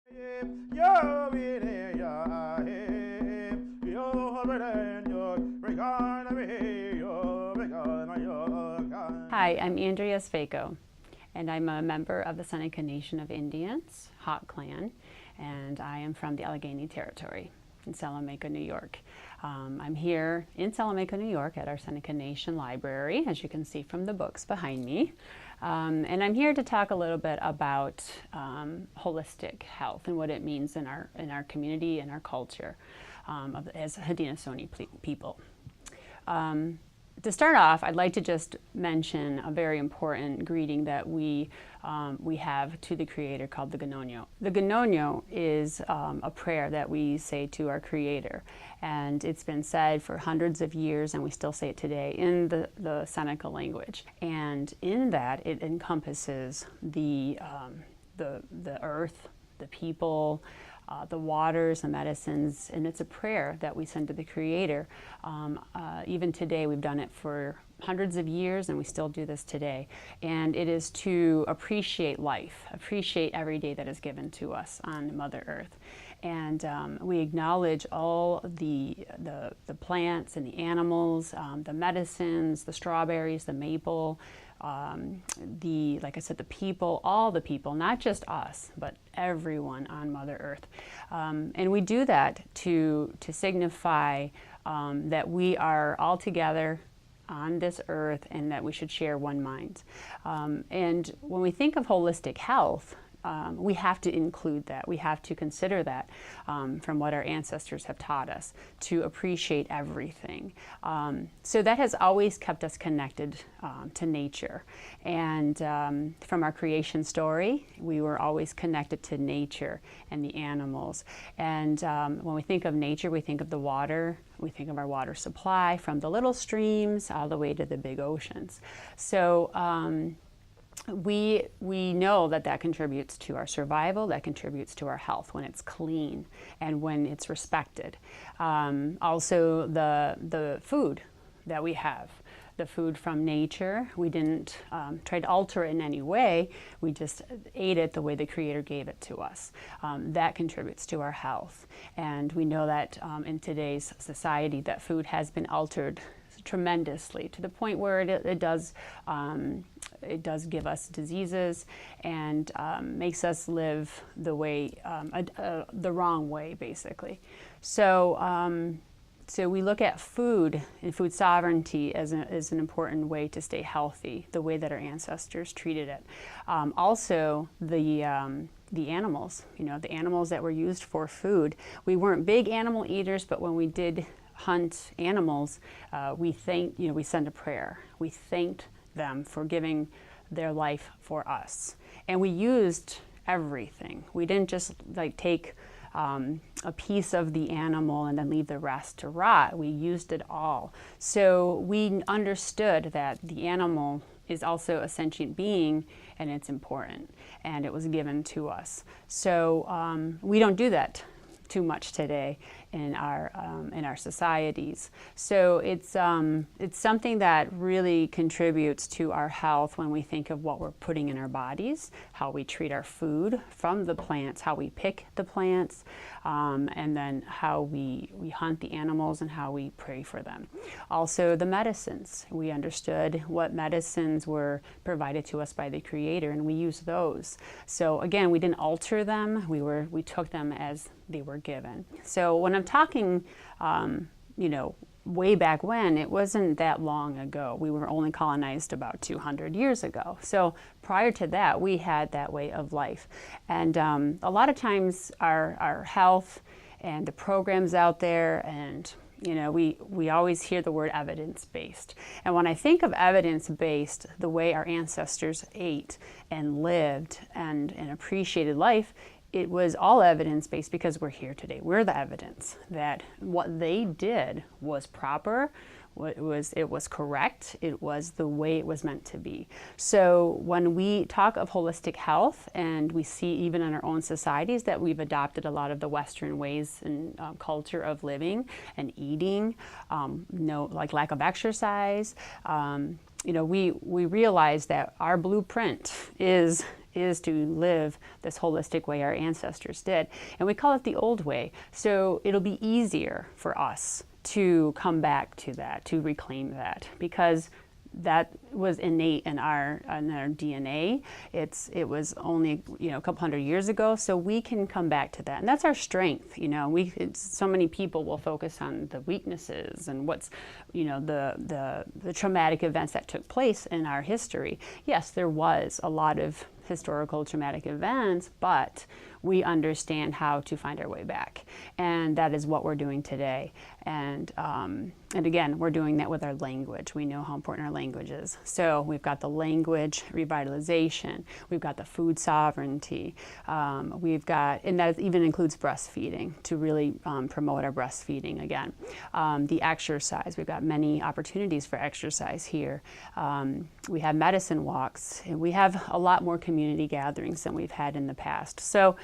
Hi, I'm Andrea Spako, and I'm a member of the Seneca Nation of Indians, Hawk Clan, and I am from the Allegheny Territory in Salamanca, New York. I'm here in Salamanca, New York at our Seneca Nation Library, as you can see from the books behind me. And I'm here to talk a little bit about holistic health and what it means in our community and our culture as Haudenosaunee people. To start off, I'd like to just mention a very important greeting that we have to the Creator called the Ganonyo. The Ganonyo is a prayer that we say to our Creator, and it's been said for hundreds of years, and we still say it today in the Seneca language. And in that, it encompasses the earth, the people, the waters, the medicines, and it's a prayer that we send to the Creator. Even today, we've done it for hundreds of years, and we still do this today. And it is to appreciate life, appreciate every day that is given to us on Mother Earth. And we acknowledge all the plants and the animals, the medicines, the strawberries, the maple, like I said, the people, all the people, not just us, but everyone on Mother Earth. And we do that to signify that we are all together on this earth and that we should share one mind. And when we think of holistic health, we have to include that. We have to consider that from what our ancestors have taught us, to appreciate everything. So that has always kept us connected to nature. And from our creation story, we were always connected to nature and the animals. And when we think of nature, we think of the water. We think of our water supply from the little streams all the way to the big oceans. So we know that contributes to our survival, that contributes to our health when it's clean and when it's respected. Also the food that we have, the food from nature, we didn't try to alter it in any way, we just ate it the way the Creator gave it to us. That contributes to our health. And we know that in today's society that food has been altered tremendously to the point where it does give us diseases and makes us live the way the wrong way, basically. So we look at food and food sovereignty as an important way to stay healthy, the way that our ancestors treated it. Also the animals, the animals that were used for food. We weren't big animal eaters, but when we did hunt animals, we send a prayer. We thanked them for giving their life for us. And we used everything. We didn't just take a piece of the animal and then leave the rest to rot. We used it all. So we understood that the animal is also a sentient being and it's important, and it was given to us. So we don't do that too much today in our societies. So it's something that really contributes to our health when we think of what we're putting in our bodies, how we treat our food from the plants, how we pick the plants, and then how we hunt the animals and how we pray for them. Also the medicines. We understood what medicines were provided to us by the Creator, and we used those. So again, we didn't alter them. We took them as they were given. So when I'm talking, way back when, it wasn't that long ago. We were only colonized about 200 years ago. So prior to that, we had that way of life. And a lot of times our health and the programs out there, and we always hear the word evidence-based. And when I think of evidence-based, the way our ancestors ate and lived and appreciated life, it was all evidence-based because we're here today. We're the evidence that what they did was proper, it was correct, it was the way it was meant to be. So when we talk of holistic health, and we see even in our own societies that we've adopted a lot of the Western ways and culture of living and eating, like lack of exercise, we realize that our blueprint is is to live this holistic way our ancestors did. And we call it the old way. So it'll be easier for us to come back to that, to reclaim that, because that was innate in our DNA. It was only a couple hundred years ago, so we can come back to that, and that's our strength. So many people will focus on the weaknesses and what's the traumatic events that took place in our history. Yes, there was a lot of historical traumatic events, but we understand how to find our way back, and that is what we're doing today. And again, we're doing that with our language. We know how important our language is. So we've got the language revitalization, we've got the food sovereignty, we've got, and that even includes breastfeeding, to really promote our breastfeeding again. The exercise, we've got many opportunities for exercise here. We have medicine walks, and we have a lot more community gatherings than we've had in the past. So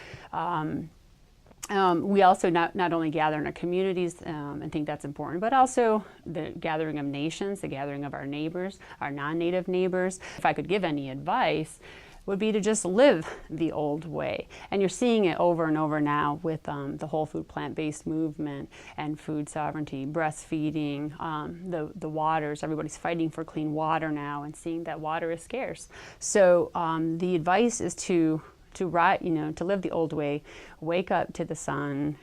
we also not only gather in our communities and think that's important, but also the gathering of nations, the gathering of our neighbors, our non-native neighbors. If I could give any advice, would be to just live the old way. And you're seeing it over and over now with the whole food plant-based movement and food sovereignty, breastfeeding, the waters. Everybody's fighting for clean water now and seeing that water is scarce. So the advice is to live the old way, wake up to the sun,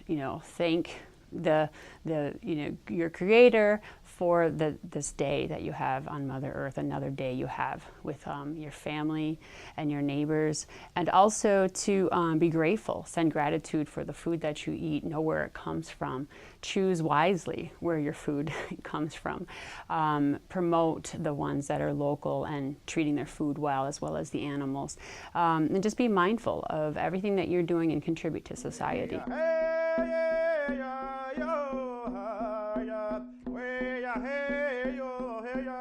thank your creator for this day that you have on Mother Earth, another day you have with your family and your neighbors, and also to be grateful, send gratitude for the food that you eat, know where it comes from, choose wisely where your food comes from, promote the ones that are local and treating their food well as the animals, and just be mindful of everything that you're doing and contribute to society. Hey, yo, hey, yo.